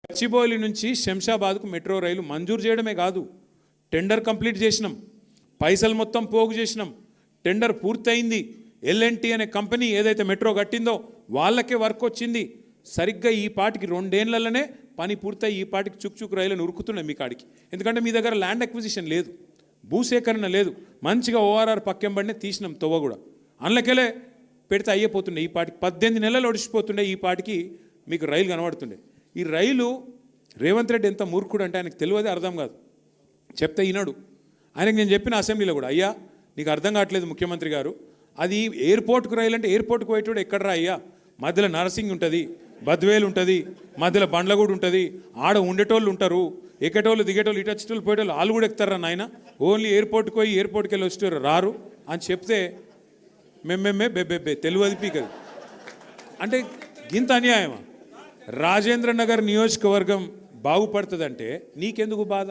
గచ్చిబౌలి నుంచి శంషాబాద్కు మెట్రో రైలు మంజూరు చేయడమే కాదు, టెండర్ కంప్లీట్ చేసినాం, పైసలు మొత్తం పోగు చేసినాం, టెండర్ పూర్తయింది. ఎల్ఎన్టీ అనే కంపెనీ ఏదైతే మెట్రో కట్టిందో వాళ్ళకే వర్క్ వచ్చింది. సరిగ్గా ఈ పాటికి 2 ఏళ్లలోనే పని పూర్తయి ఈ పాటికి చుక్ రైలను ఉరుకుతున్నాయి మీ కాడికి. ఎందుకంటే మీ దగ్గర ల్యాండ్ అక్విజిషన్ లేదు, భూసేకరణ లేదు. మంచిగా ఓఆర్ఆర్ పక్కెంబడినే తీసినాం తొవ్వ కూడా, అందులోకెళ్ళే పెడితే అయ్యిపోతుండే. ఈ పాటికి 18 నెలలు ఒడిసిపోతుండే, ఈ పాటికి మీకు రైలు కనబడుతుండే. ఈ రైలు రేవంత్ రెడ్డి ఎంత మూర్ఖుడు అంటే ఆయనకు తెలియదే అర్థం కాదు, చెప్తే ఈనాడు. ఆయనకు నేను చెప్పిన అసెంబ్లీలో కూడా, అయ్యా నీకు అర్థం కావట్లేదు ముఖ్యమంత్రి గారు, అది ఎయిర్పోర్ట్కు రైలు అంటే ఎయిర్పోర్ట్కు పోయేటోడు ఎక్కడరా అయ్యా, మధ్యలో నరసింగ్ ఉంటుంది, బద్వేలు ఉంటుంది, మధ్యలో బండ్లగూడు ఉంటుంది, ఆడ ఉండేటోళ్ళు ఉంటారు, ఎక్కేటోళ్ళు దిగేటోళ్ళు, ఇటు వచ్చేటోళ్ళు పోయేటోళ్ళు, వాళ్ళు కూడా ఎక్కుతారా నాయన, ఓన్లీ ఎయిర్పోర్ట్కి పోయి ఎయిర్పోర్ట్కి వెళ్ళి వచ్చేటోరు రారు అని చెప్తే మేమేమే బెబ్బెబ్బే తెలియదు పీకది. అంటే ఇంత అన్యాయమా? రాజేంద్ర నగర్ నియోజకవర్గం బాగుపడుతుందంటే నీకెందుకు బాధ?